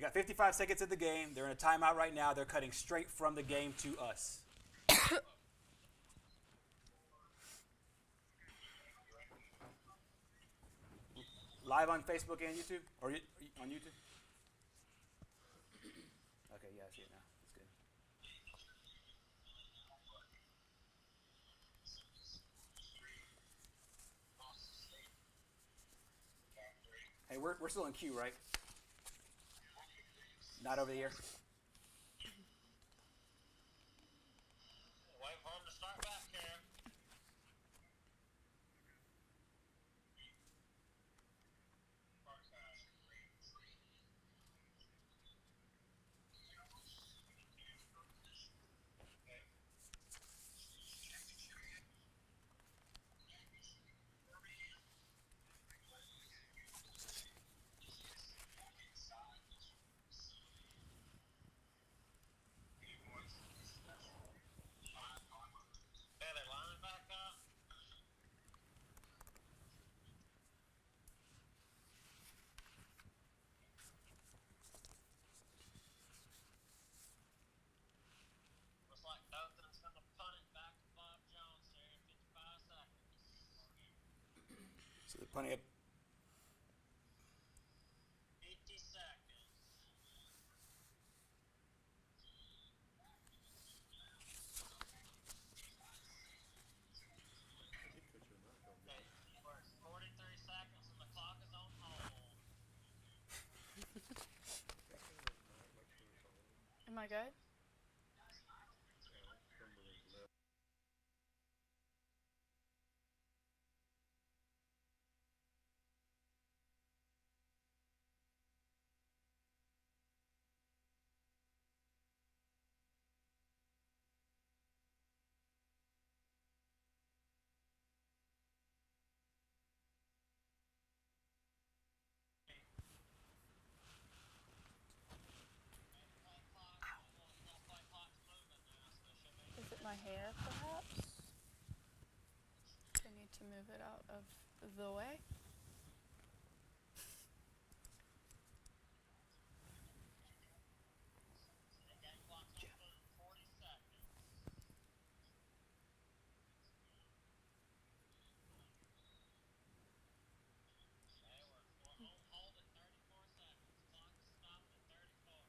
got 55 seconds of the game. They're in a timeout right now. They're cutting straight from the game to us. Live on Facebook and YouTube? Or on YouTube? Okay, yeah, I see it now. That's good. Hey, we're still in queue, right? Not over the air. Wait for him to start back here. Yeah, they're lining back up. Looks like Thompson's going to punt it back to Bob Jones here in 55 seconds. So they're punting up. 50 seconds. Okay, we're at 43 seconds and the clock is on hold. Am I good? Is it my hair, perhaps? I need to move it out of the way. The game clock's on 40 seconds. Okay, we're on hold at 34 seconds. Clock is stopped at 34.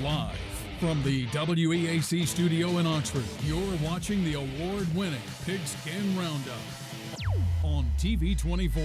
Live from the WEAC studio in Oxford, you're watching the award-winning Pigskin Roundup on TV 24.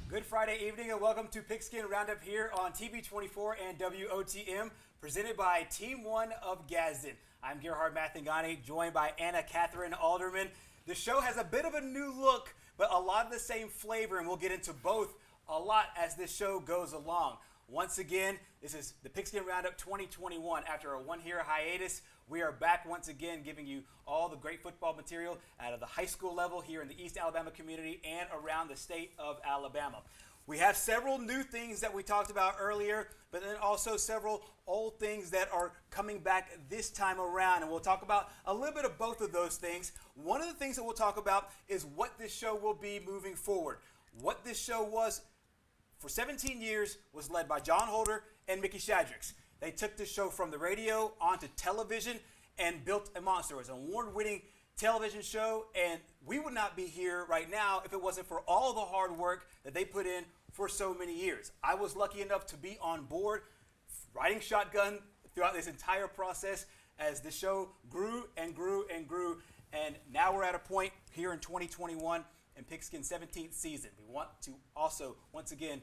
Good Friday evening and welcome to Pigskin Roundup here on TV 24 and WOTM, presented by Team 1 of Gadsden. I'm Gerhard Mathangani, joined by Anna Catherine Alderman. The show has a bit of a new look, but a lot of the same flavor, and we'll get into both a lot as this show goes along. Once again, this is the Pigskin Roundup 2021. After a one-year hiatus, we are back once again giving you all the great football material out of the high school level here in the East Alabama community and around the state of Alabama. We have several new things that we talked about earlier, but then also several old things that are coming back this time around, and we'll talk about a little bit of both of those things. One of the things that we'll talk about is what this show will be moving forward. What this show was for 17 years was led by John Holder and Mickey Shadricks. They took this show from the radio onto television and built a monster. It was an award-winning television show, and we would not be here right now if it wasn't for all the hard work that they put in for so many years. I was lucky enough to be on board, riding shotgun throughout this entire process as the show grew and grew and grew, and now we're at a point here in 2021 in Pigskin's 17th season. We want to also, once again,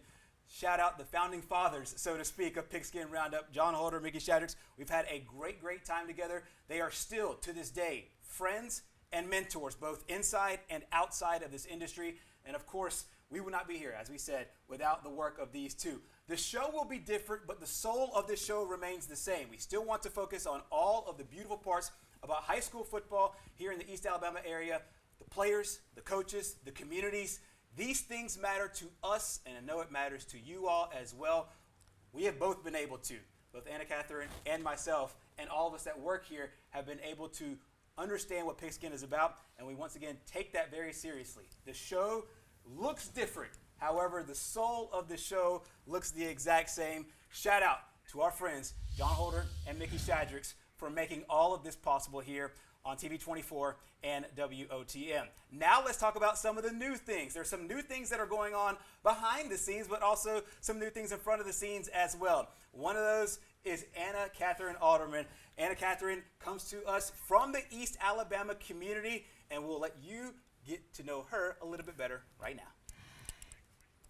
shout out the founding fathers, so to speak, of Pigskin Roundup, John Holder, Mickey Shadricks. We've had a great, great time together. They are still, to this day, friends and mentors, both inside and outside of this industry. And of course, we would not be here, as we said, without the work of these two. The show will be different, but the soul of this show remains the same. We still want to focus on all of the beautiful parts about high school football here in the East Alabama area. The players, the coaches, the communities. These things matter to us, and I know it matters to you all as well. We have both been able to, both Anna Catherine and myself, and all of us that work here have been able to understand what Pigskin is about, and we once again take that very seriously. The show looks different. However, the soul of the show looks the exact same. Shout out to our friends, John Holder and Mickey Shadricks, for making all of this possible here on TV 24 and WOTM. Now let's talk about some of the new things. There's some new things that are going on behind the scenes, but also some new things in front of the scenes as well. One of those is Anna Catherine Alderman. Anna Catherine comes to us from the East Alabama community, and we'll let you get to know her a little bit better right now.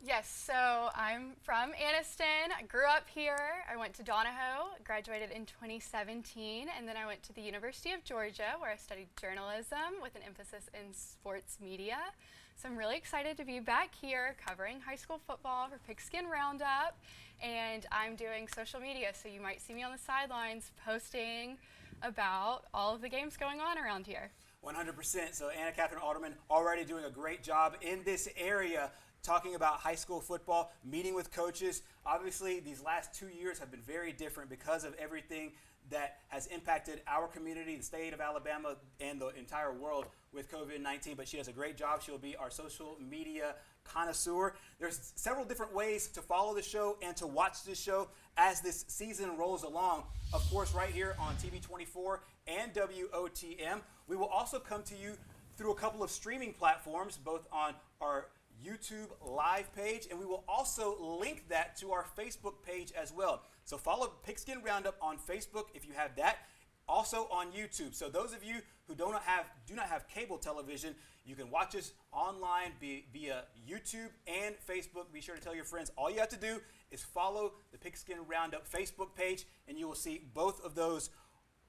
Yes, so I'm from Anniston. I grew up here. I went to Donahoe, graduated in 2017, and then I went to the University of Georgia where I studied journalism with an emphasis in sports media. So I'm really excited to be back here covering high school football for Pigskin Roundup, and I'm doing social media, so you might see me on the sidelines posting about all of the games going on around here. 100%. So Anna Catherine Alderman already doing a great job in this area, talking about high school football, meeting with coaches. Obviously, these last 2 years have been very different because of everything that has impacted our community, the state of Alabama, and the entire world with COVID-19. But she does a great job. She'll be our social media connoisseur. There's several different ways to follow the show and to watch this show as this season rolls along. Of course, right here on TV 24 and WOTM. We will also come to you through a couple of streaming platforms, both on our YouTube live page, and we will also link that to our Facebook page as well. So follow Pigskin Roundup on Facebook if you have that. Also on YouTube. So those of you who do not have cable television, you can watch us online via YouTube and Facebook. Be sure to tell your friends. All you have to do is follow the Pigskin Roundup Facebook page, and you will see both of those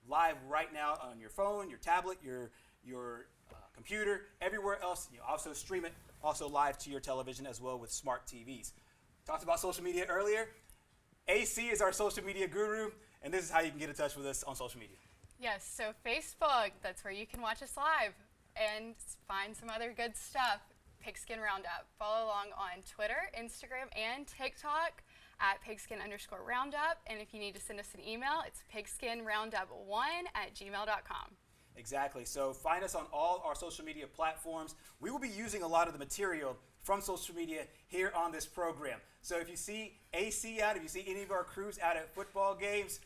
live right now on your phone, your tablet, your computer, everywhere else. You also stream it also live to your television as well with smart TVs. Talked about social media earlier. AC is our social media guru, and this is how you can get in touch with us on social media. Yes, so Facebook, that's where you can watch us live and find some other good stuff. Pigskin Roundup. Follow along on Twitter, Instagram, and TikTok at pigskin_roundup. And if you need to send us an email, it's pigskinroundup1@gmail.com. Exactly. So find us on all our social media platforms. We will be using a lot of the material from social media here on this program. So if you see AC out, if you see any of our crews out at football games,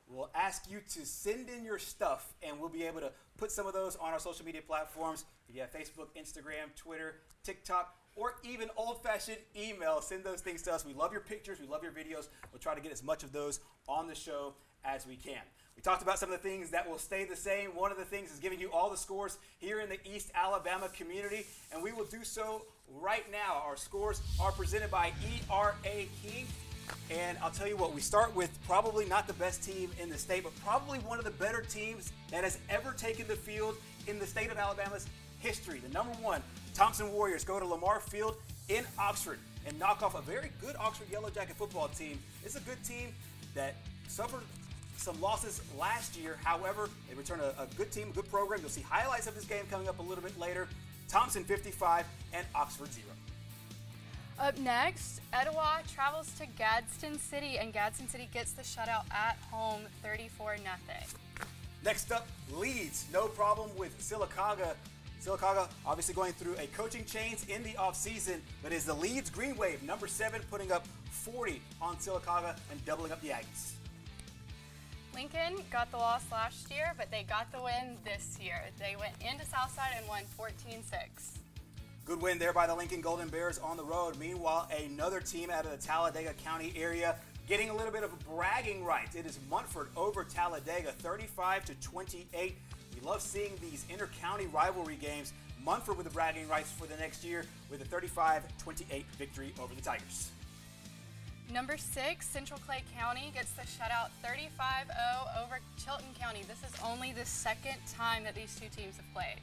we'll ask you to send in your stuff, and we'll be able to put some of those on our social media platforms. If you have Facebook, Instagram, Twitter, TikTok, or even old-fashioned email, send those things to us. We love your pictures. We love your videos. We'll try to get as much of those on the show as we can. We talked about some of the things that will stay the same. One of the things is giving you all the scores here in the East Alabama community, and we will do so right now. Our scores are presented by ERA King, and I'll tell you what, we start with probably not the best team in the state, but probably one of the better teams that has ever taken the field in the state of Alabama's history. The number one, Thompson Warriors, go to Lamar Field in Oxford and knock off a very good Oxford Yellow Jacket football team. It's a good team that suffered some losses last year. However, they return a good team, a good program. You'll see highlights of this game coming up a little bit later. Thompson 55 and Oxford 0. Up next, Etowah travels to Gadsden City, and Gadsden City gets the shutout at home, 34-0. Next up, Leeds. No problem with Sylacauga. Sylacauga obviously going through a coaching change in the offseason, but is the Leeds Green Wave, number 7, putting up 40 on Sylacauga and doubling up the Aggies. Lincoln got the loss last year, but they got the win this year. They went into Southside and won 14-6. Good win there by the Lincoln Golden Bears on the road. Meanwhile, another team out of the Talladega County area getting a little bit of bragging rights. It is Munford over Talladega, 35-28. We love seeing these inter-county rivalry games. Munford with the bragging rights for the next year with a 35-28 victory over the Tigers. Number 6, Central Clay County gets the shutout 35-0 over Chilton County. This is only the second time that these two teams have played.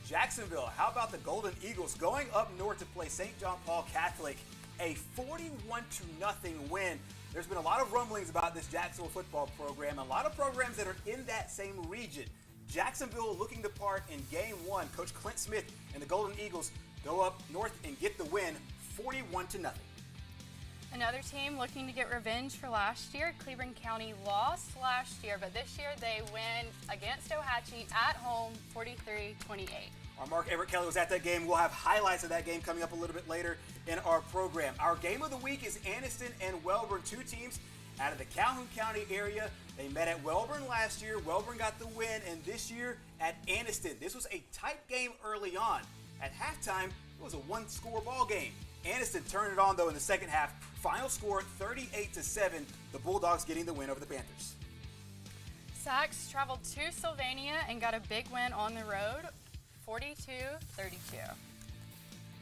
Jacksonville, how about the Golden Eagles going up north to play St. John Paul Catholic? A 41-0 win. There's been a lot of rumblings about this Jacksonville football program, a lot of programs that are in that same region. Jacksonville looking the part in game 1. Coach Clint Smith and the Golden Eagles go up north and get the win, 41-0. Another team looking to get revenge for last year. Cleveland County lost last year, but this year they win against Ohatchee at home, 43-28. Our Mark Everett Kelly was at that game. We'll have highlights of that game coming up a little bit later in our program. Our game of the week is Anniston and Welburn, two teams out of the Calhoun County area. They met at Welburn last year. Welburn got the win, and this year at Anniston. This was a tight game early on. At halftime, it was a one-score ball game. Anniston turned it on, though, in the second half. Final score, 38-7. The Bulldogs getting the win over the Panthers. Sachs traveled to Sylvania and got a big win on the road, 42-32.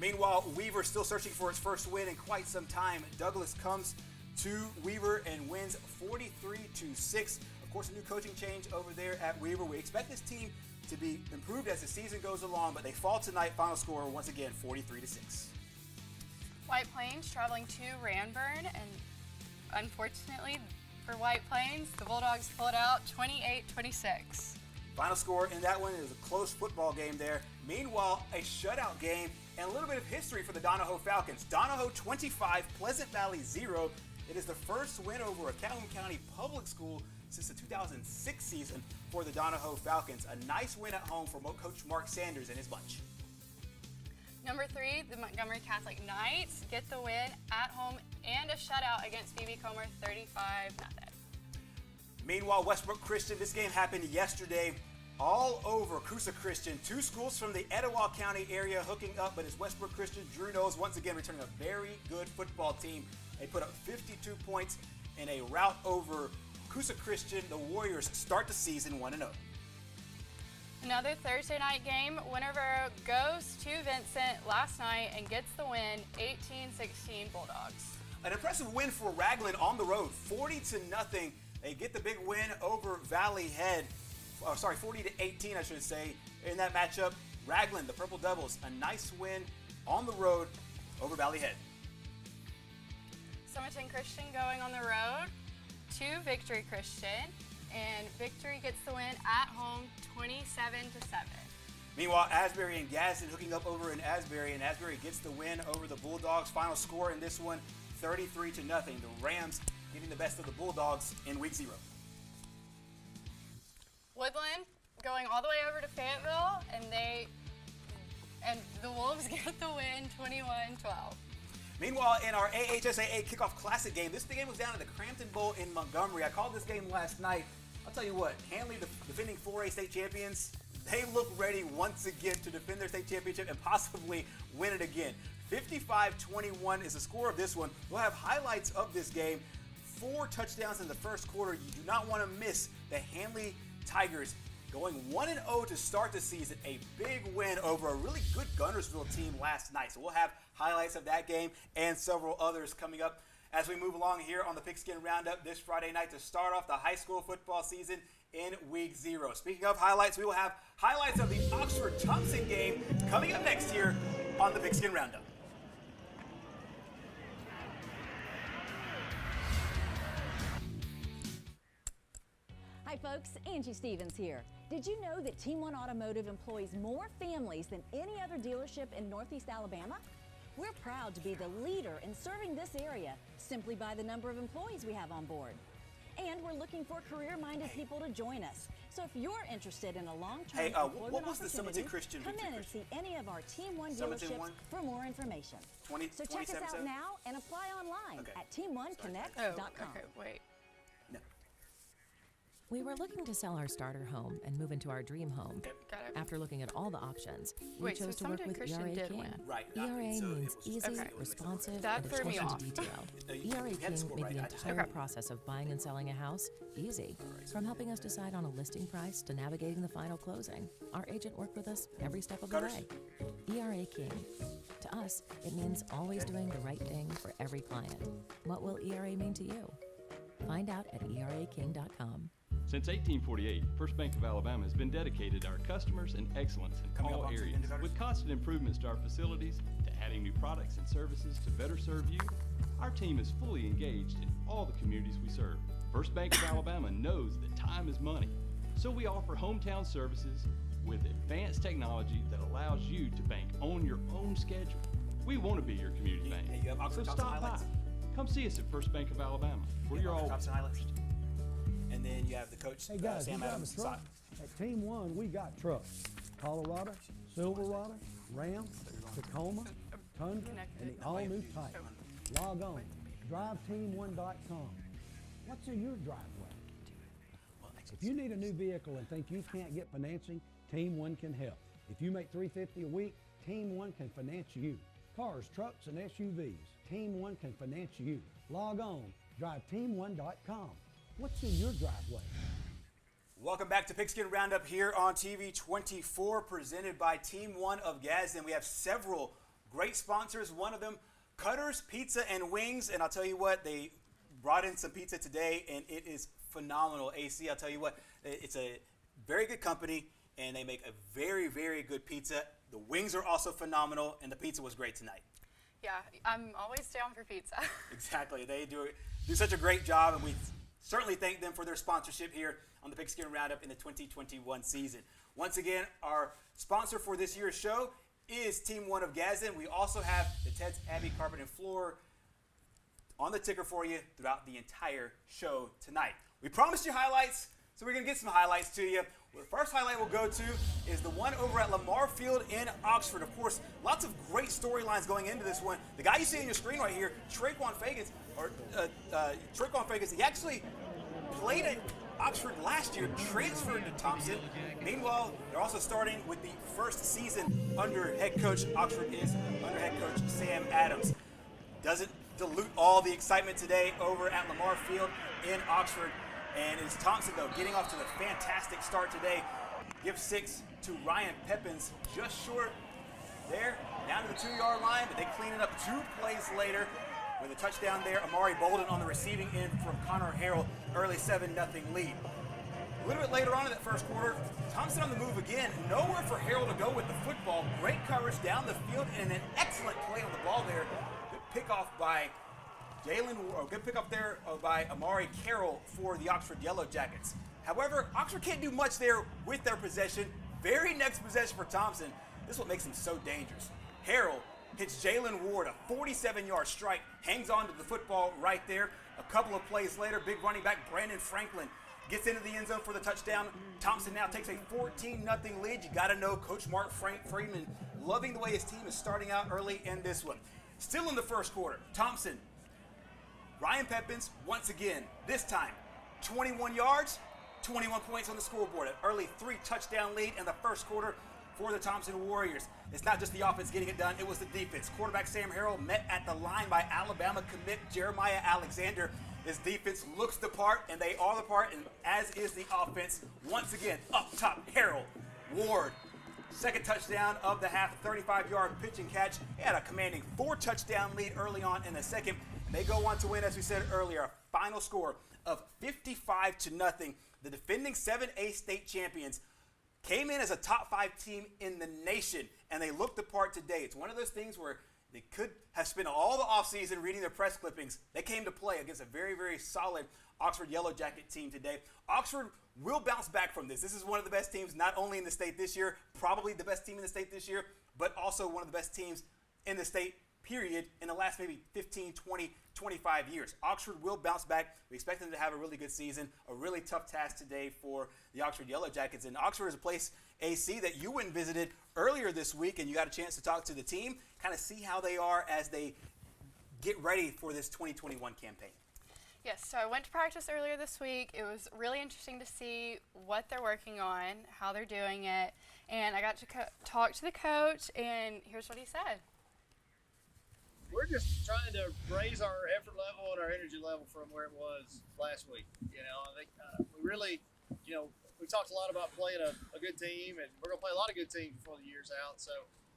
Meanwhile, Weaver still searching for its first win in quite some time. Douglas comes to Weaver and wins 43-6. Of course, a new coaching change over there at Weaver. We expect this team to be improved as the season goes along, but they fall tonight. Final score, once again, 43-6. White Plains traveling to Ranburn, and unfortunately for White Plains, the Bulldogs pulled out 28-26. Final score in that one is a close football game there. Meanwhile, a shutout game and a little bit of history for the Donahoe Falcons. Donahoe 25, Pleasant Valley 0. It is the first win over a Calhoun County public school since the 2006 season for the Donahoe Falcons. A nice win at home for Coach Mark Sanders and his bunch. Number 3, the Montgomery Catholic Knights get the win at home and a shutout against BB Comer, 35-0. Meanwhile, Westbrook Christian, this game happened yesterday all over Coosa Christian. Two schools from the Etowah County area hooking up, but it's Westbrook Christian. Drew Knowles once again returning a very good football team. They put up 52 points in a rout over Coosa Christian. The Warriors start the season 1-0. Another Thursday night game, Winterboro goes to Vincent last night and gets the win, 18-16 Bulldogs. An impressive win for Raglan on the road, 40-0. They get the big win over Valley Head. 40-18, I should say, in that matchup. Raglan, the Purple Devils, a nice win on the road over Valley Head. Somerton Christian going on the road to Victory Christian, and Victory gets the win at home, 27-7. Meanwhile, Asbury and Gadsden hooking up over in Asbury, and Asbury gets the win over the Bulldogs. Final score in this one, 33-0. The Rams getting the best of the Bulldogs in week 0. Woodland going all the way over to Fayetteville, and the Wolves get the win, 21-12. Meanwhile, in our AHSAA Kickoff Classic game, this game was down at the Crampton Bowl in Montgomery. I called this game last night. I'll tell you what, Hanley, the defending 4A state champions, they look ready once again to defend their state championship and possibly win it again. 55-21 is the score of this one. We'll have highlights of this game. 4 touchdowns in the first quarter. You do not want to miss the Hanley Tigers going 1-0 to start the season. A big win over a really good Gunnersville team last night. So we'll have highlights of that game and several others coming up as we move along here on the Pigskin Roundup this Friday night to start off the high school football season in week 0. Speaking of highlights, we will have highlights of the Oxford-Thompson game coming up next here on the Pigskin Roundup. Hi folks, Angie Stevens here. Did you know that Team One Automotive employs more families than any other dealership in Northeast Alabama? We're proud to be the leader in serving this area simply by the number of employees we have on board. And we're looking for career-minded people to join us. So if you're interested in a long-term employment what was the opportunity, Summerton Christian come in Victory and see any of our Team One Summerton dealerships one? for more information. So check us out now and apply online at teamoneconnect.com. Okay, wait. No. We were looking to sell our starter home and move into our dream home. Got it. After looking at all the options, we Wait, so chose to work Summerton with Christian ERA did King. win. Right. ERA So it means was- easy, okay. responsive, That and threw me attention off. to detail. You ERA had the King score made right. the I just- entire process of buying and selling a house easy. From helping us decide on a listing price to navigating the final closing, our agent worked with us every step of the way. ERA King. To us, it means always doing the right thing for every client. What will ERA mean to you? Find out at eraking.com. Since 1848, First Bank of Alabama has been dedicated to our customers and excellence in Coming up all on areas. Indicators. With constant improvements to our facilities, to adding new products and services to better serve you, our team is fully engaged in all the communities we serve. First Bank of Alabama knows that time is money, so we offer hometown services with advanced technology that allows you to bank on your own schedule. We want to be your community bank, And you have so Oxford-Thompson stop by. highlights? Come see us at First Bank of Alabama, where you're all Thompson highlights. And then you have the coach, Hey guys, Sam you drive a Adams. truck? At Team One, we got trucks. Colorado, Silverado, Ram, Tacoma, Tundra, and the all-new Titan. Log on, driveteam1.com. What's in your driveway? If you need a new vehicle and think you can't get financing, Team One can help. If you make $350 a week, Team One can finance you. Cars, trucks, and SUVs, Team One can finance you. Log on, driveteam1.com. What's in your driveway? Welcome back to Pigskin Roundup here on TV 24, presented by Team One of Gadsden. We have several great sponsors. One of them, Cutters Pizza and Wings. And I'll tell you what, they brought in some pizza today, and it is phenomenal. AC, I'll tell you what, it's a very good company, and they make a very, very good pizza. The wings are also phenomenal, and the pizza was great tonight. Yeah, I'm always down for pizza. Exactly. They do such a great job, and we certainly thank them for their sponsorship here on the Pigskin Roundup in the 2021 season. Once again, our sponsor for this year's show is Team One of Gadsden. We also have the Ted's Abbey Carpet and Floor on the ticker for you throughout the entire show tonight. We promised you highlights, so we're going to get some highlights to you. The first highlight we'll go to is the one over at Lamar Field in Oxford. Of course, lots of great storylines going into this one. The guy you see on your screen right here, Traquan Fagans, he actually played at Oxford last year, transferred to Thompson. Meanwhile, they're also starting with the first season under head coach. Oxford is under head coach Sam Adams. Doesn't dilute all the excitement today over at Lamar Field in Oxford. And it's Thompson, though, getting off to the fantastic start today. Give 6 to Ryan Peppins, just short there, down to the 2-yard line, but they clean it up 2 plays later with a touchdown there. Amari Bolden on the receiving end from Connor Harrell, early 7-0 lead. A little bit later on in that first quarter, Thompson on the move again. Nowhere for Harrell to go with the football. Great coverage down the field and an excellent play on the ball there. Good pickoff by good pickup there by Amari Carroll for the Oxford Yellow Jackets. However, Oxford can't do much there with their possession. Very next possession for Thompson. This is what makes him so dangerous. Harrell hits Jalen Ward, a 47-yard strike, hangs on to the football right there. A couple of plays later, big running back Brandon Franklin gets into the end zone for the touchdown. Thompson now takes a 14-0 lead. You got to know Coach Mark Freeman loving the way his team is starting out early in this one. Still in the first quarter, Thompson, Ryan Pepins once again, this time 21 yards, 21 points on the scoreboard. An early 3-touchdown lead in the first quarter for the Thompson Warriors. It's not just the offense getting it done, it was the defense. Quarterback Sam Harrell met at the line by Alabama commit Jeremiah Alexander. His defense looks the part, and they are the part, and as is the offense. Once again, up top, Harrell, Ward. Second touchdown of the half, 35-yard pitch and catch. He had a commanding 4-touchdown lead early on in the second. They go on to win, as we said earlier, a final score of 55-0. The defending 7A state champions came in as a top 5 team in the nation, and they looked the part today. It's one of those things where they could have spent all the offseason reading their press clippings. They came to play against a very, very solid Oxford Yellow Jacket team today. Oxford will bounce back from this. This is one of the best teams not only in the state this year, probably the best team in the state this year, but also one of the best teams in the state, period, in the last maybe 15, 20, 25 years. Oxford will bounce back. We expect them to have a really good season. A really tough task today for the Oxford Yellow Jackets. And Oxford is a place, AC, that you went and visited earlier this week, and you got a chance to talk to the team, kind of see how they are as they get ready for this 2021 campaign. Yes, so I went to practice earlier this week. It was really interesting to see what they're working on, how they're doing it, and I got to talk to the coach, and here's what he said. We're just trying to raise our effort level and our energy level from where it was last week. You know, I think we really, you know, we talked a lot about playing a good team, and we're going to play a lot of good teams before the year's out. So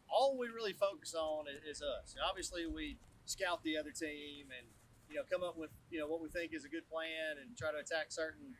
all we really focus on is us. And obviously, we scout the other team and, you know, come up with, you know, what we think is a good plan and try to attack certain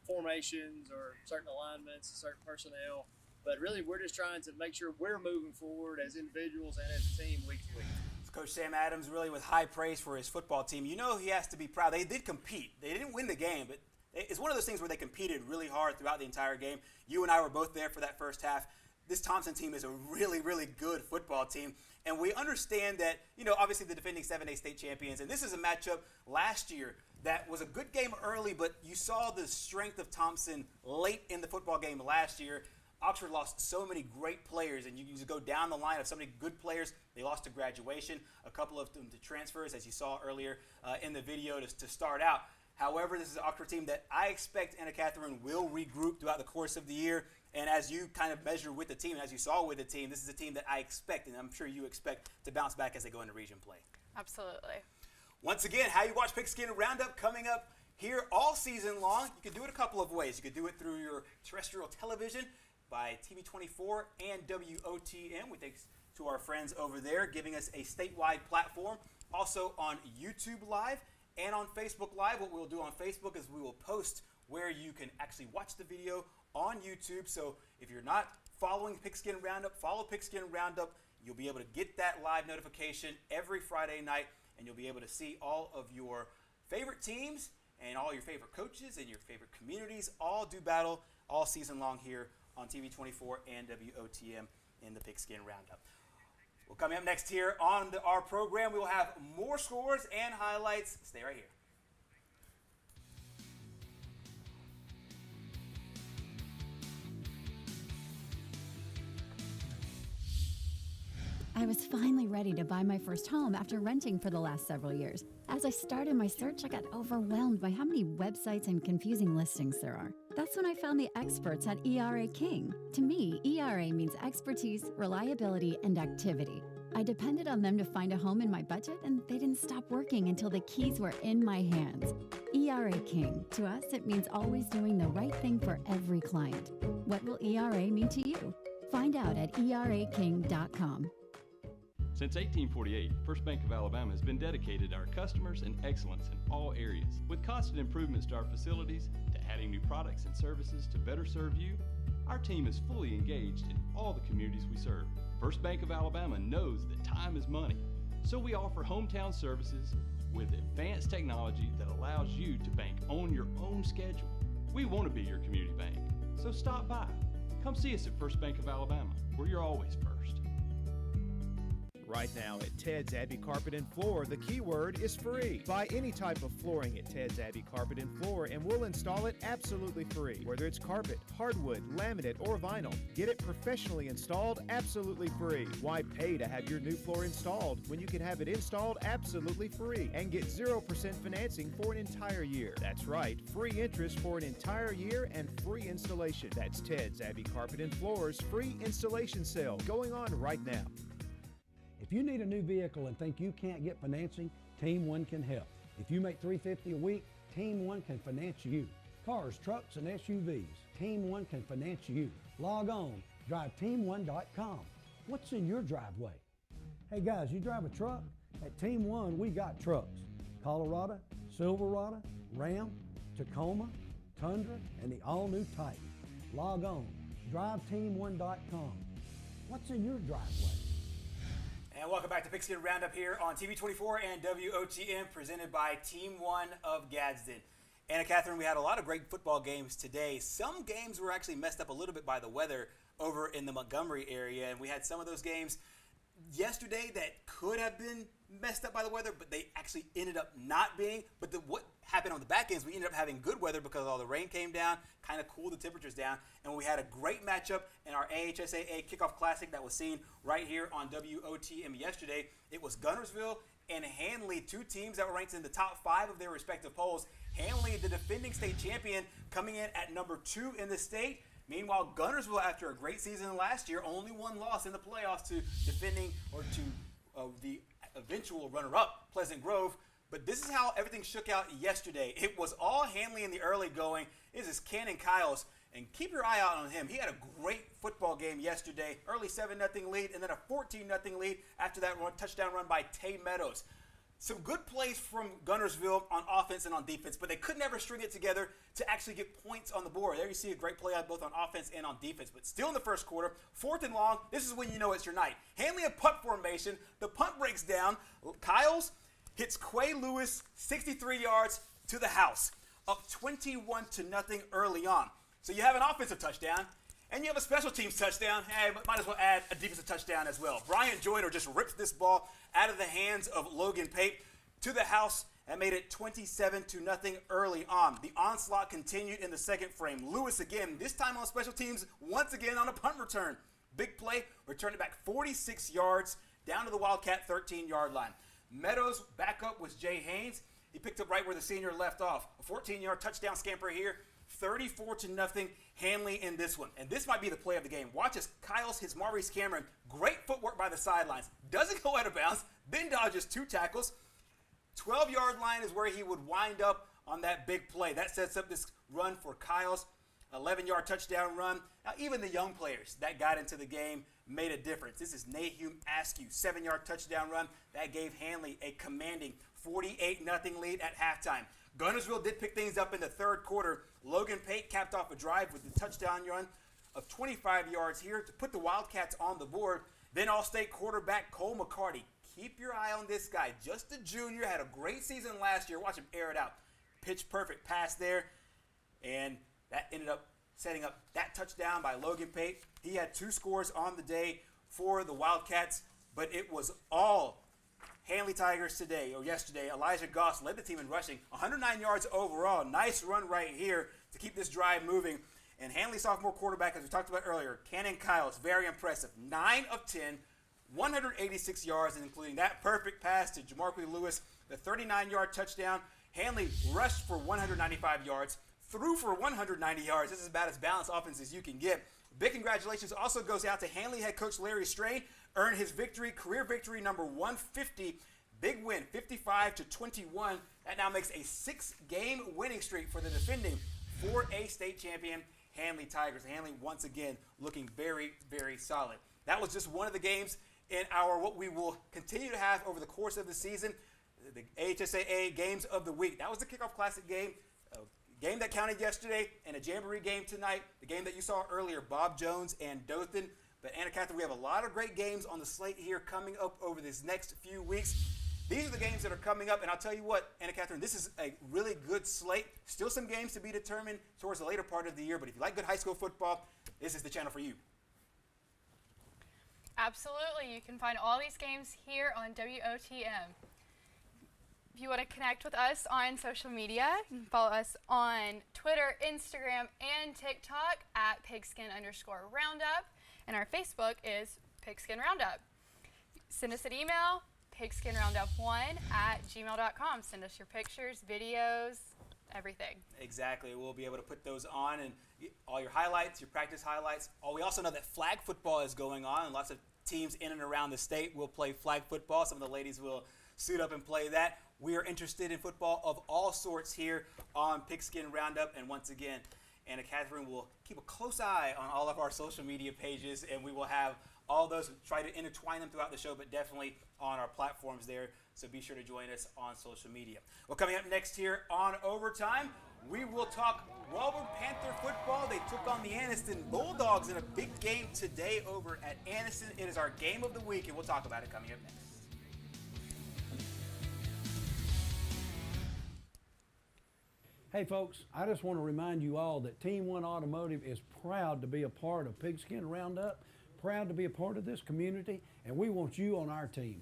formations or certain alignments, certain personnel. But really, we're just trying to make sure we're moving forward as individuals and as a team week to week. Coach Sam Adams really with high praise for his football team. You know he has to be proud. They did compete. They didn't win the game, but it's one of those things where they competed really hard throughout the entire game. You and I were both there for that first half. This Thompson team is a really, really good football team. And we understand that, you know, obviously the defending 7A state champions, and this is a matchup last year that was a good game early, but you saw the strength of Thompson late in the football game last year. Oxford lost so many great players, and you can just go down the line of so many good players. They lost to graduation, a couple of them to transfers, as you saw earlier in the video to start out. However, this is an Oxford team that I expect Anna Catherine will regroup throughout the course of the year. And as you kind of measure with the team, as you saw with the team, this is a team that I expect, and I'm sure you expect, to bounce back as they go into region play. Absolutely. Once again, how you watch Pigskin Roundup coming up here all season long. You can do it a couple of ways. You can do it through your terrestrial television by TV24 and WOTM. We thanks to our friends over there giving us a statewide platform. Also on YouTube Live and on Facebook Live. What we'll do on Facebook is we will post where you can actually watch the video on YouTube. So if you're not following Pigskin Roundup, follow Pigskin Roundup. You'll be able to get that live notification every Friday night, and you'll be able to see all of your favorite teams and all your favorite coaches and your favorite communities all do battle all season long here on TV24 and WOTM in the Pigskin Roundup. Well, coming up next here on our program, we will have more scores and highlights. Stay right here. I was finally ready to buy my first home after renting for the last several years. As I started my search, I got overwhelmed by how many websites and confusing listings there are. That's when I found the experts at ERA King. To me, ERA means expertise, reliability, and activity. I depended on them to find a home in my budget, and they didn't stop working until the keys were in my hands. ERA King. To us, it means always doing the right thing for every client. What will ERA mean to you? Find out at eraking.com. Since 1848, First Bank of Alabama has been dedicated to our customers and excellence in all areas. With constant improvements to our facilities, to adding new products and services to better serve you, our team is fully engaged in all the communities we serve. First Bank of Alabama knows that time is money, so we offer hometown services with advanced technology that allows you to bank on your own schedule. We want to be your community bank, so stop by. Come see us at First Bank of Alabama, where you're always first. Right now at Ted's Abbey Carpet and Floor, the keyword is free. Buy any type of flooring at Ted's Abbey Carpet and Floor and we'll install it absolutely free. Whether it's carpet, hardwood, laminate, or vinyl, get it professionally installed absolutely free. Why pay to have your new floor installed when you can have it installed absolutely free and get 0% financing for an entire year? That's right, free interest for an entire year and free installation. That's Ted's Abbey Carpet and Floor's free installation sale going on right now. If you need a new vehicle and think you can't get financing, Team One can help. If you make $350 a week, Team One can finance you. Cars, trucks, and SUVs, Team One can finance you. Log on, driveteam1.com. What's in your driveway? Hey guys, you drive a truck? At Team One, we got trucks. Colorado, Silverado, Ram, Tacoma, Tundra, and the all-new Titan. Log on, driveteam1.com. What's in your driveway? And welcome back to Pigskin Roundup here on TV 24 and WOTM, presented by Team One of Gadsden. Anna Catherine, we had a lot of great football games today. Some games were actually messed up a little bit by the weather over in the Montgomery area, and we had some of those games yesterday that could have been messed up by the weather, but they actually ended up not being. But what happened on the back ends, we ended up having good weather because all the rain came down, kind of cooled the temperatures down, and we had a great matchup in our AHSAA Kickoff Classic that was seen right here on WOTM yesterday. It was Gunnersville and Hanley, two teams that were ranked in the top 5 of their respective polls. Hanley, the defending state champion, coming in at number 2 in the state. Meanwhile, Gunnersville, after a great season last year, only one loss in the playoffs to defending or to the eventual runner-up, Pleasant Grove. But this is how everything shook out yesterday. It was all Hanley in the early going. This is Cannon Kyles, and keep your eye out on him. He had a great football game yesterday. Early 7-0 lead, and then a 14-0 lead after that touchdown run by Tay Meadows. Some good plays from Gunnersville on offense and on defense, but they could never string it together to actually get points on the board. There you see a great play both on offense and on defense, but still in the first quarter, 4th and long, this is when you know it's your night. Hanley a punt formation, the punt breaks down. Kyles hits Quay Lewis 63 yards to the house, up 21-0 early on. So you have an offensive touchdown, and you have a special teams touchdown. Hey, might as well add a defensive touchdown as well. Brian Joyner just rips this ball out of the hands of Logan Pape to the house and made it 27-0 early on. The onslaught continued in the second frame. Lewis again, this time on special teams, once again on a punt return. Big play, returned it back 46 yards down to the Wildcat 13-yard line. Meadows' backup was Jay Haynes. He picked up right where the senior left off. A 14-yard touchdown scamper here. 34-0 Hanley in this one. And this might be the play of the game. Watch as Kyles hits Maurice Cameron. Great footwork by the sidelines. Doesn't go out of bounds. Then dodges 2 tackles. 12-yard line is where he would wind up on that big play. That sets up this run for Kyles. 11-yard touchdown run. Now, even the young players that got into the game made a difference. This is Nahum Askew, 7-yard touchdown run. That gave Hanley a commanding 48-0 lead at halftime. Gunnersville did pick things up in the third quarter. Logan Pate capped off a drive with the touchdown run of 25 yards here to put the Wildcats on the board. Then All-State quarterback Cole McCarty. Keep your eye on this guy. Just a junior, had a great season last year. Watch him air it out. Pitch perfect pass there. And that ended up setting up that touchdown by Logan Pate. He had 2 scores on the day for the Wildcats, but it was all Hanley Tigers today, or yesterday. Elijah Goss led the team in rushing, 109 yards overall. Nice run right here to keep this drive moving. And Hanley sophomore quarterback, as we talked about earlier, Cannon Kyles, very impressive. 9 of 10, 186 yards, including that perfect pass to Jamarque Lewis, the 39-yard touchdown. Hanley rushed for 195 yards, threw for 190 yards. This is about as balanced offense as you can get. Big congratulations also goes out to Hanley head coach Larry Strain. Earned his victory, career victory number 150. Big win, 55-21. That now makes a 6-game winning streak for the defending 4A state champion Hanley Tigers. Hanley once again looking very, very solid. That was just one of the games in our what we will continue to have over the course of the season, the AHSAA Games of the Week. That was the Kickoff Classic game. Game that counted yesterday, and a Jamboree game tonight. The game that you saw earlier, Bob Jones and Dothan. But Anna Catherine, we have a lot of great games on the slate here coming up over this next few weeks. These are the games that are coming up, and I'll tell you what, Anna Catherine, this is a really good slate. Still some games to be determined towards the later part of the year, but if you like good high school football, this is the channel for you. Absolutely. You can find all these games here on WOTM. If you want to connect with us on social media, you can follow us on Twitter, Instagram, and TikTok at pigskin_roundup. And our Facebook is Pigskin Roundup. Send us an email, pigskinroundup1@gmail.com. Send us your pictures, videos, everything. Exactly. We'll be able to put those on and all your highlights, your practice highlights. Oh, we also know that flag football is going on, and lots of teams in and around the state will play flag football. Some of the ladies will suit up and play that. We are interested in football of all sorts here on Pigskin Roundup, and once again, Anna Catherine will keep a close eye on all of our social media pages, and we will have all those, try to intertwine them throughout the show, but definitely on our platforms there. So be sure to join us on social media. Well, coming up next here on Overtime, we will talk Welburn Panther football. They took on the Anniston Bulldogs in a big game today over at Anniston. It is our game of the week, and we'll talk about it coming up next. Hey folks, I just want to remind you all that Team One Automotive is proud to be a part of Pigskin Roundup, proud to be a part of this community, and we want you on our team.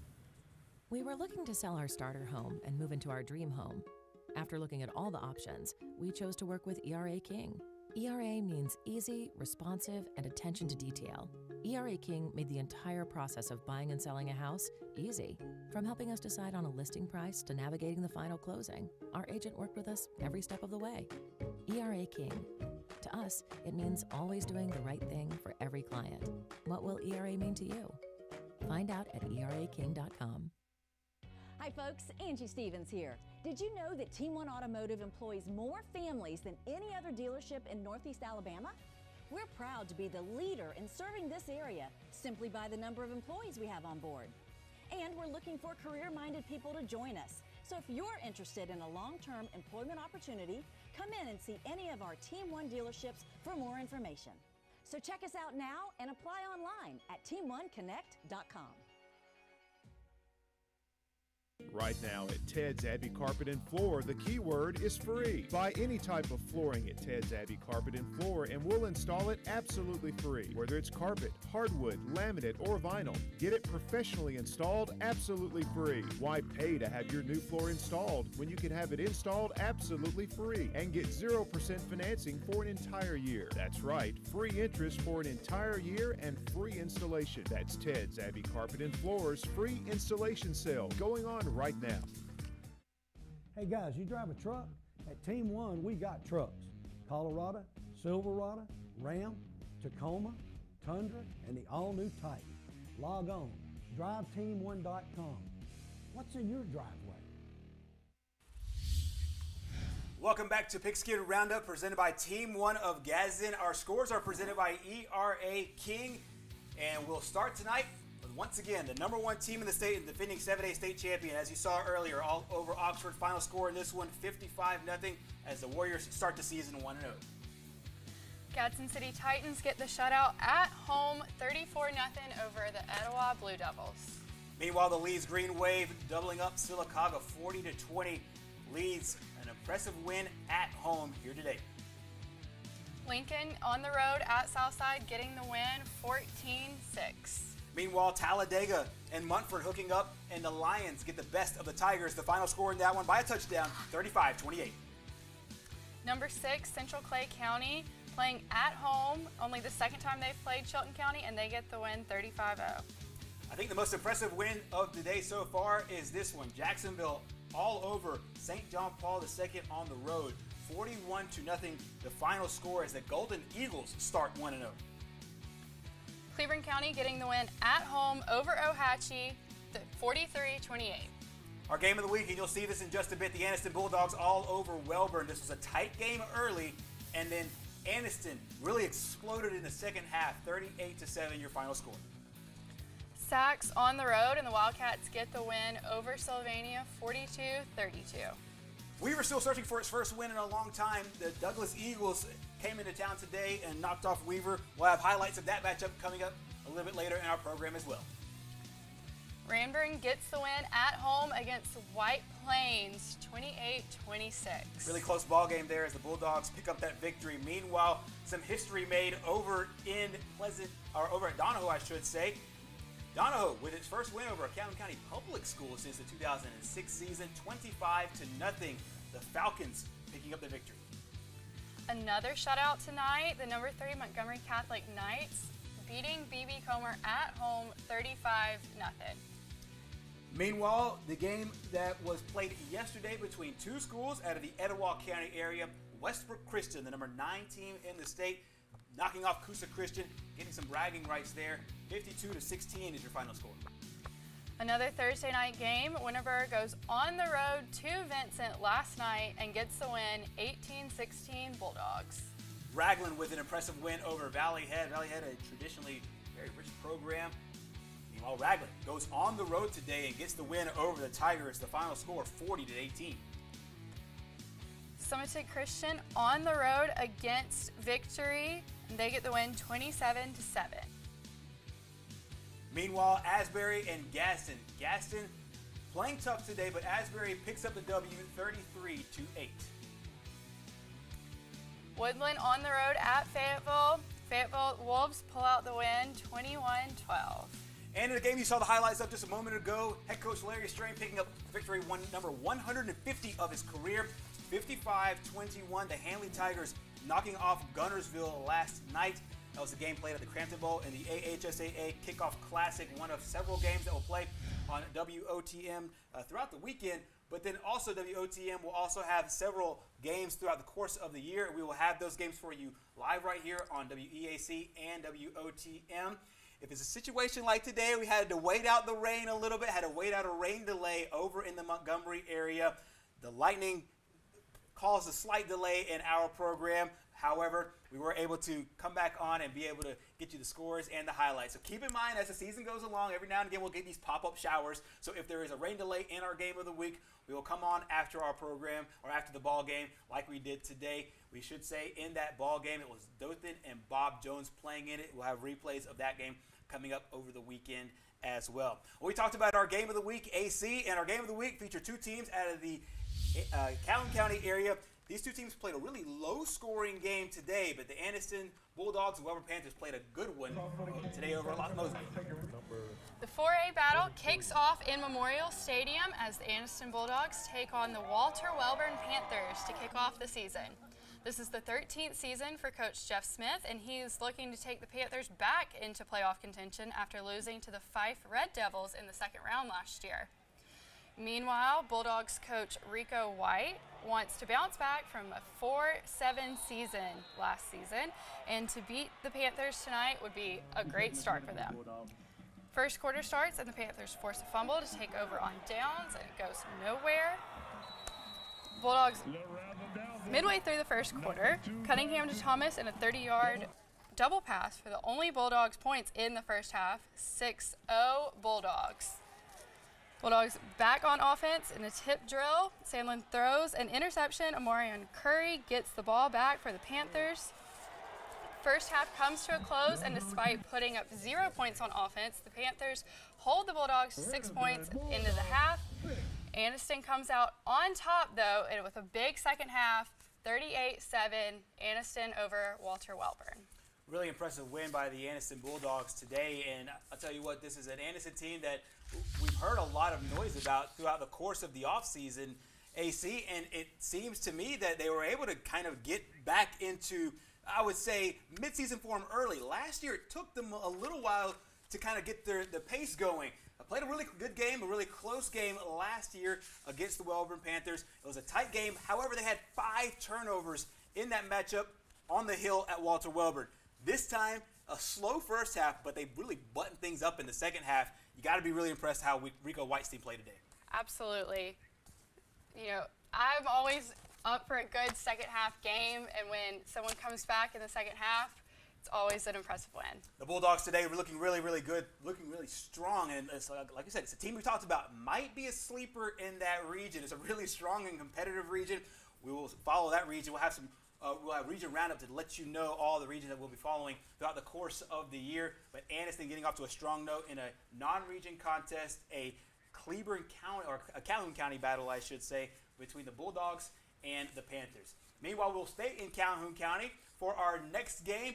We were looking to sell our starter home and move into our dream home. After looking at all the options, we chose to work with ERA King. ERA means easy, responsive, and attention to detail. ERA King made the entire process of buying and selling a house easy. From helping us decide on a listing price to navigating the final closing, our agent worked with us every step of the way. ERA King. To us, it means always doing the right thing for every client. What will ERA mean to you? Find out at eraking.com. Hi folks, Angie Stevens here. Did you know that Team One Automotive employs more families than any other dealership in Northeast Alabama? We're proud to be the leader in serving this area simply by the number of employees we have on board. And we're looking for career-minded people to join us. So if you're interested in a long-term employment opportunity, come in and see any of our Team One dealerships for more information. So check us out now and apply online at team1connect.com. Right now at Ted's Abbey Carpet and Floor, the keyword is free. Buy any type of flooring at Ted's Abbey Carpet and Floor and we'll install it absolutely free. Whether it's carpet, hardwood, laminate, or vinyl, get it professionally installed absolutely free. Why pay to have your new floor installed when you can have it installed absolutely free and get 0% financing for an entire year? That's right, free interest for an entire year and free installation. That's Ted's Abbey Carpet and Floor's free installation sale going on right now. Hey guys, you drive a truck? At Team One, we got trucks. Colorado, Silverado, Ram, Tacoma, Tundra, and the all-new Titan. Log on, driveteam1.com. What's in your driveway? Welcome back to Pigskin Roundup, presented by Team One of Gadsden. Our scores are presented by ERA King, and we'll start tonight with, once again, the number one team in the state and defending 7A state champion. As you saw earlier, all over Oxford. Final score in this one, 55-0, as the Warriors start the season 1-0. Gadsden City Titans get the shutout at home, 34-0 over the Etowah Blue Devils. Meanwhile, the Leeds Green Wave doubling up Sylacauga 40-20. Leeds an impressive win at home here today. Lincoln on the road at Southside getting the win, 14-6. Meanwhile, Talladega and Montford hooking up, and the Lions get the best of the Tigers. The final score in that one by a touchdown, 35-28. Number 6, Central Clay County playing at home. Only the second time they've played Shelton County, and they get the win, 35-0. I think the most impressive win of the day so far is this one. Jacksonville all over St. John Paul II on the road, 41-0. The final score as the Golden Eagles start 1-0. Cleveland County getting the win at home over Ohatchee, 43-28. Our game of the week, and you'll see this in just a bit, the Anniston Bulldogs all over Welburn. This was a tight game early, and then Anniston really exploded in the second half, 38-7 your final score. Sachs on the road, and the Wildcats get the win over Sylvania, 42-32. Weaver still searching for its first win in a long time. The Douglas Eagles came into town today and knocked off Weaver. We'll have highlights of that matchup coming up a little bit later in our program as well. Ranburn gets the win at home against White Plains, 28-26. Really close ball game there as the Bulldogs pick up that victory. Meanwhile, some history made over in over at Donahoe, I should say. Donahoe with its first win over a Calhoun County public school since the 2006 season, 25-0. The Falcons picking up the victory. Another shutout tonight. The number 3 Montgomery Catholic Knights beating BB Comer at home 35-0. Meanwhile, the game that was played yesterday between two schools out of the Etowah County area, Westbrook Christian, the number 9 team in the state, knocking off Coosa Christian, getting some bragging rights there. 52-16 is your final score. Another Thursday night game. Winterburg goes on the road to Vincent last night and gets the win, 18-16 Bulldogs. Raglan with an impressive win over Valley Head. Valley Head, a traditionally very rich program. Meanwhile, Raglan goes on the road today and gets the win over the Tigers. The final score, 40-18. Summit Christian on the road against Victory. And they get the win, 27-7. Meanwhile, Asbury and Gaston. Gaston playing tough today, but Asbury picks up the W, 33-8. Woodland on the road at Fayetteville. Fayetteville Wolves pull out the win, 21-12. And in the game you saw the highlights of just a moment ago, head coach Larry Strain picking up victory number 150 of his career, 55-21. The Hanley Tigers knocking off Gunnersville last night. That was the game played at the Crampton Bowl in the AHSAA Kickoff Classic, one of several games that will play on WOTM throughout the weekend. But then also WOTM will also have several games throughout the course of the year. We will have those games for you live right here on WEAC and WOTM. If it's a situation like today, we had to wait out the rain a little bit, had to wait out a rain delay over in the Montgomery area. The lightning caused a slight delay in our program. However, we were able to come back on and be able to get you the scores and the highlights. So keep in mind, as the season goes along, every now and again we'll get these pop-up showers. So if there is a rain delay in our game of the week, we will come on after our program or after the ball game like we did today. We should say in that ball game, it was Dothan and Bob Jones playing in it. We'll have replays of that game coming up over the weekend as well. We talked about our game of the week, AC, and our game of the week featured two teams out of the Calhoun County area. These two teams played a really low-scoring game today, but the Anniston Bulldogs and Welburn Panthers played a good one today over at Mosby. The 4A battle kicks off in Memorial Stadium as the Anniston Bulldogs take on the Walter Welburn Panthers to kick off the season. This is the 13th season for Coach Jeff Smith, and he's looking to take the Panthers back into playoff contention after losing to the Fife Red Devils in the second round last year. Meanwhile, Bulldogs coach Rico White wants to bounce back from a 4-7 season last season, and to beat the Panthers tonight would be a great start for them. First quarter starts and the Panthers force a fumble to take over on downs, and it goes nowhere. Bulldogs, midway through the first quarter, Cunningham to Thomas in a 30-yard double pass for the only Bulldogs points in the first half, 6-0 Bulldogs. Bulldogs back on offense in a tip drill. Sandlin throws an interception. Amarion Curry gets the ball back for the Panthers. First half comes to a close, and despite putting up 0 points on offense, the Panthers hold the Bulldogs to 6 points into the half. Anniston comes out on top, though, and with a big second half, 38-7, Anniston over Walter Welburn. Really impressive win by the Anniston Bulldogs today, and I'll tell you what, this is an Anniston team that we've heard a lot of noise about throughout the course of the offseason, AC, and it seems to me that they were able to kind of get back into, I would say, midseason form early. Last year, it took them a little while to kind of get the pace going. I played a really good game, a really close game last year against the Welburn Panthers. It was a tight game. However, they had 5 turnovers in that matchup on the hill at Walter Welburn. This time, a slow first half, but they really buttoned things up in the second half. You got to be really impressed how Rico White's team played today. Absolutely. You know, I'm always up for a good second half game, and when someone comes back in the second half, it's always an impressive win. The Bulldogs today were looking really, really good, looking really strong, and it's like you said, it's a team we talked about might be a sleeper in that region. It's a really strong and competitive region. We will follow that region. We'll have some. We'll have Region Roundup to let you know all the regions that we'll be following throughout the course of the year. But Anniston getting off to a strong note in a non-region contest, a Cleburne County, or a Calhoun County battle, I should say, between the Bulldogs and the Panthers. Meanwhile, we'll stay in Calhoun County for our next game.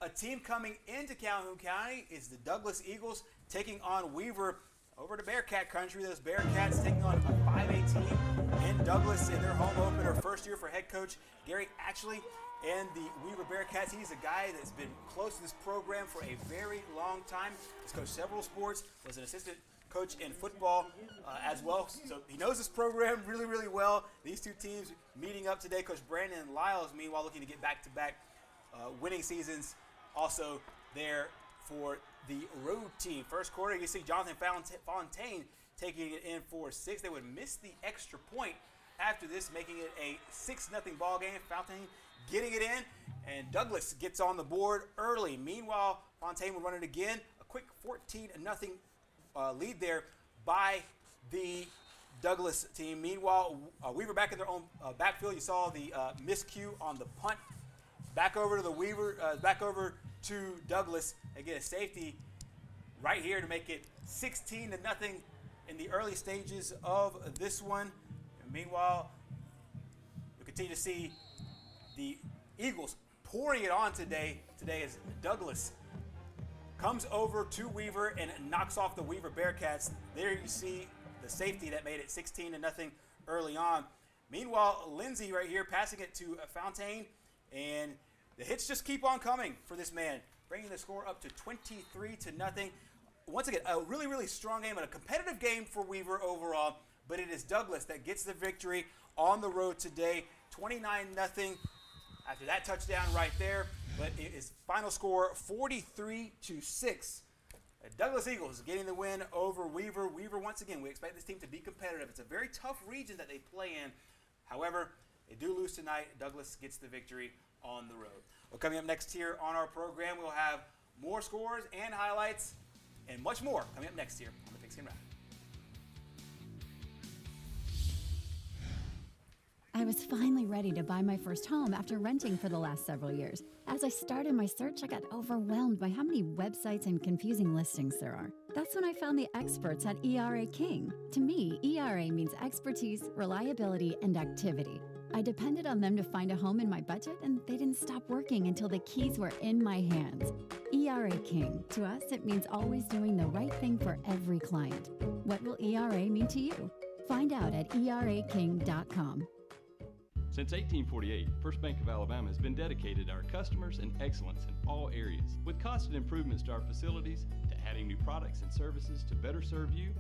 A team coming into Calhoun County is the Douglas Eagles taking on Weaver over to Bearcat country. Those Bearcats taking on a 5A team in Douglas in their home opener. First year for head coach Gary Atchley and the Weaver Bearcats. He's a guy that's been close to this program for a very long time. He's coached several sports, was an assistant coach in football as well. So he knows this program really, really well. These two teams meeting up today. Coach Brandon Lyles, meanwhile, looking to get back-to-back winning seasons also there for the road team. First quarter, you see Jonathan Fontaine taking it in for 6. They would miss the extra point after this, making it a 6-0 ball game. Fontaine getting it in, and Douglas gets on the board early. Meanwhile, Fontaine would run it again. A quick 14-0 lead there by the Douglas team. Meanwhile, Weaver back in their own backfield. You saw the miscue on the punt. Back over to the Weaver, back over to Douglas. They get a safety right here to make it 16-0 in the early stages of this one. And meanwhile, you continue to see the Eagles pouring it on today. Today as Douglas comes over to Weaver and knocks off the Weaver Bearcats. There you see the safety that made it 16-0 early on. Meanwhile, Lindsey right here passing it to Fontaine, and the hits just keep on coming for this man, bringing the score up to 23-0. Once again, a really, really strong game and a competitive game for Weaver overall, but it is Douglas that gets the victory on the road today, 29-0 after that touchdown right there. But it is final score 43-6. Douglas Eagles getting the win over Weaver. Weaver, once again, we expect this team to be competitive. It's a very tough region that they play in. However, they do lose tonight. Douglas gets the victory on the road. Well, coming up next here on our program, we'll have more scores and highlights and much more coming up next here on the Pigskin Roundup. I was finally ready to buy my first home after renting for the last several years. As I started my search, I got overwhelmed by how many websites and confusing listings there are. That's when I found the experts at ERA King. To me, ERA means expertise, reliability, and activity. I depended on them to find a home in my budget, and they didn't stop working until the keys were in my hands. ERA King. To us, it means always doing the right thing for every client. What will ERA mean to you? Find out at eraking.com. Since 1848, First Bank of Alabama has been dedicated to our customers and excellence in all areas. With constant improvements to our facilities, to adding new products and services to better serve you,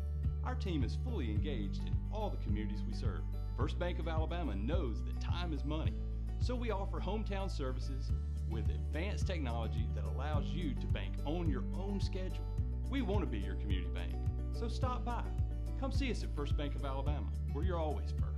our team is fully engaged in all the communities we serve. First Bank of Alabama knows that time is money, so we offer hometown services with advanced technology that allows you to bank on your own schedule. We want to be your community bank, so stop by. Come see us at First Bank of Alabama, where you're always first.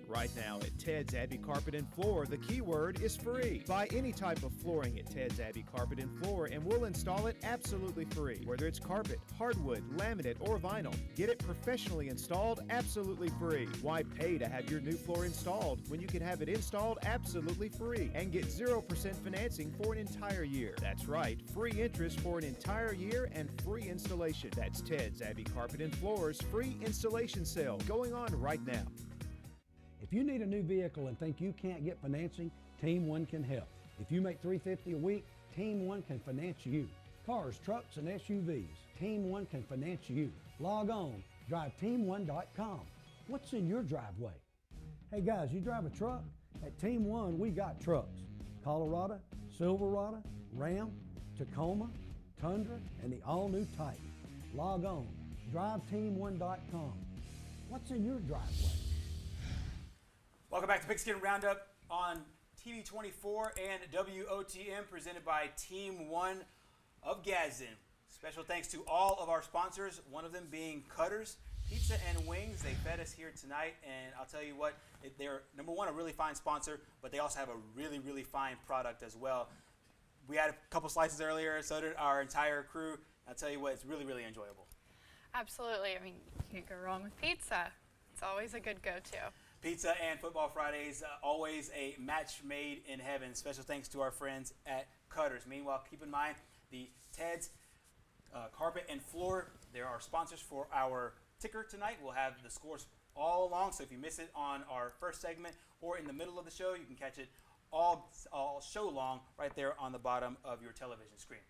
Right now at Ted's Abbey Carpet and Floor, the keyword is free. Buy any type of flooring at Ted's Abbey Carpet and Floor and we'll install it absolutely free. Whether it's carpet, hardwood, laminate, or vinyl, get it professionally installed absolutely free. Why pay to have your new floor installed when you can have it installed absolutely free and get 0% financing for an entire year? That's right, free interest for an entire year and free installation. That's Ted's Abbey Carpet and Floor's free installation sale going on right now. If you need a new vehicle and think you can't get financing, Team One can help. If you make $350 a week, Team One can finance you. Cars, trucks, and SUVs, Team One can finance you. Log on, driveteam1.com. What's in your driveway? Hey guys, you drive a truck? At Team One, we got trucks. Colorado, Silverado, Ram, Tacoma, Tundra, and the all-new Titan. Log on, driveteam1.com. What's in your driveway? Welcome back to Pigskin Roundup on TV 24 and WOTM, presented by Team One of Gadsden. Special thanks to all of our sponsors, one of them being Cutters Pizza and Wings. They fed us here tonight, and I'll tell you what, they're, number one, a really fine sponsor, but they also have a really, really fine product as well. We had a couple slices earlier, so did our entire crew. I'll tell you what, it's really, really enjoyable. Absolutely. I mean, you can't go wrong with pizza. It's always a good go-to. Pizza and Football Fridays, always a match made in heaven. Special thanks to our friends at Cutters. Meanwhile, keep in mind the Ted's Carpet and Floor. There are sponsors for our ticker tonight. We'll have the scores all along, so if you miss it on our first segment or in the middle of the show, you can catch it all show long right there on the bottom of your television screen.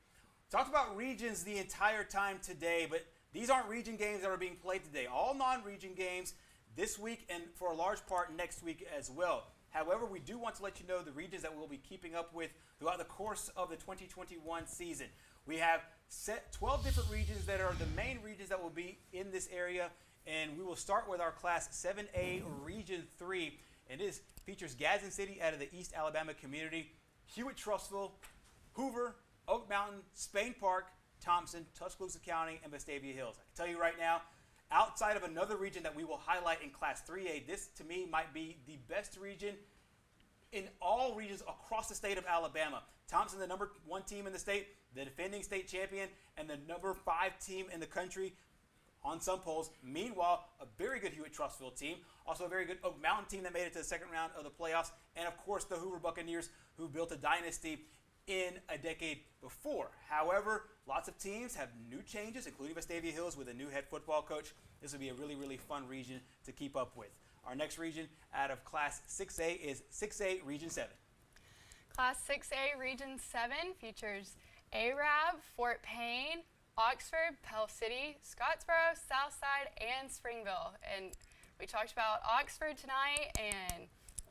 Talked about regions the entire time today, but these aren't region games that are being played today. All non-region games this week and for a large part next week as well. However, we do want to let you know the regions that we'll be keeping up with throughout the course of the 2021 season. We have set 12 different regions that are the main regions that will be in this area, and we will start with our Class 7A Region 3, and this features Gadsden City out of the East Alabama community, Hewitt-Trussville, Hoover, Oak Mountain, Spain Park, Thompson, Tuscaloosa County, and Vestavia Hills. I can tell you right now, outside of another region that we will highlight in Class 3A, this to me might be the best region in all regions across the state of Alabama. Thompson, the number 1 team in the state, the defending state champion, and the number 5 team in the country on some polls. Meanwhile, a very good Hewitt-Trussville team, also a very good Oak Mountain team that made it to the second round of the playoffs, and of course the Hoover Buccaneers, who built a dynasty in a decade before. However, lots of teams have new changes, including Vestavia Hills with a new head football coach. This will be a really, really fun region to keep up with. Our next region out of Class 6A is 6A Region 7. Class 6A Region 7 features Arab, Fort Payne, Oxford, Pell City, Scottsboro, Southside, and Springville. And we talked about Oxford tonight, and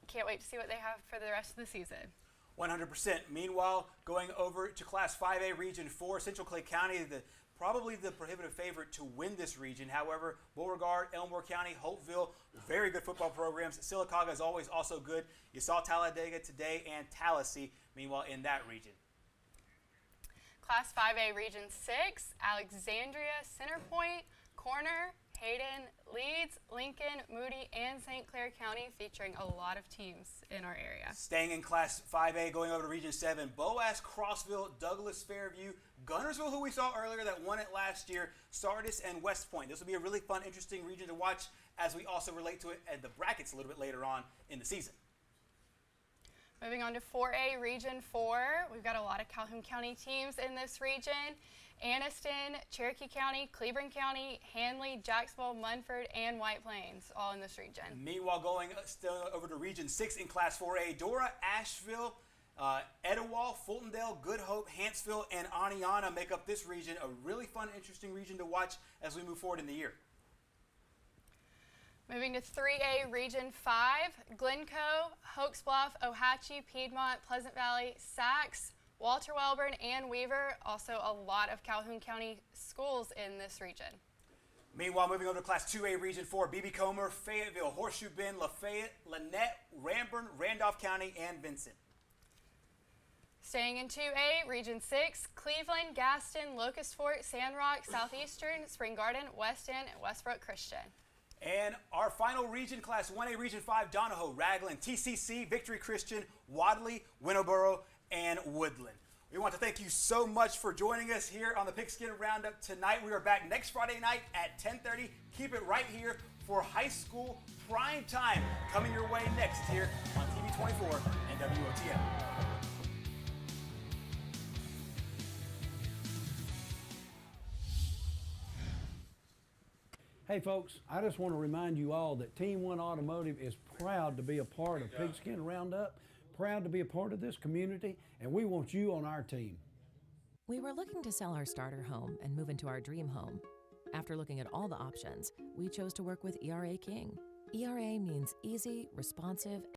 can't wait to see what they have for the rest of the season. 100%. Meanwhile, going over to Class 5A Region 4, Central Clay County, probably the prohibitive favorite to win this region. However, Beauregard, Elmore County, Hopeville, very good football programs. Sylacauga is always also good. You saw Talladega today and Tallahassee, meanwhile, in that region. Class 5A Region 6, Alexandria, Centerpoint, Corner, Hayden, Leeds, Lincoln, Moody, and St. Clair County, featuring a lot of teams in our area. Staying in Class 5A, going over to Region 7, Boaz, Crossville, Douglas, Fairview, Gunnersville, who we saw earlier that won it last year, Sardis, and West Point. This will be a really fun, interesting region to watch as we also relate to it at the brackets a little bit later on in the season. Moving on to 4A Region 4, we've got a lot of Calhoun County teams in this region. Anniston, Cherokee County, Cleburne County, Hanley, Jacksonville, Munford, and White Plains, all in this region. Meanwhile, going still over to Region 6 in Class 4A, Dora, Asheville, Etowah, Fultondale, Good Hope, Hanceville, and Aniana make up this region. A really fun, interesting region to watch as we move forward in the year. Moving to 3A Region 5, Glencoe, Hoax Bluff, Ohatchee, Piedmont, Pleasant Valley, Sacs, Walter Welburn, and Weaver. Also a lot of Calhoun County schools in this region. Meanwhile, moving over to Class 2A Region 4, B.B. Comer, Fayetteville, Horseshoe Bend, Lafayette, Lynette, Ranburne, Randolph County, and Vincent. Staying in 2A, Region 6, Cleveland, Gaston, Locust Fork, Sandrock, Southeastern, Spring Garden, West End, and Westbrook Christian. And our final region, Class 1A Region 5, Donahoe, Raglan, TCC, Victory Christian, Wadley, Winterboro, and Woodland. We want to thank you so much for joining us here on the Pigskin Roundup tonight. We are back next Friday night at 10:30. Keep it right here for high school prime time coming your way next here on TV 24 and WOTM. Hey folks, I just want to remind you all that Team 1 Automotive is proud to be a part of Pigskin Roundup, proud to be a part of this community, and we want you on our team. We were looking to sell our starter home and move into our dream home. After looking at all the options, we chose to work with ERA King. ERA means easy, responsive,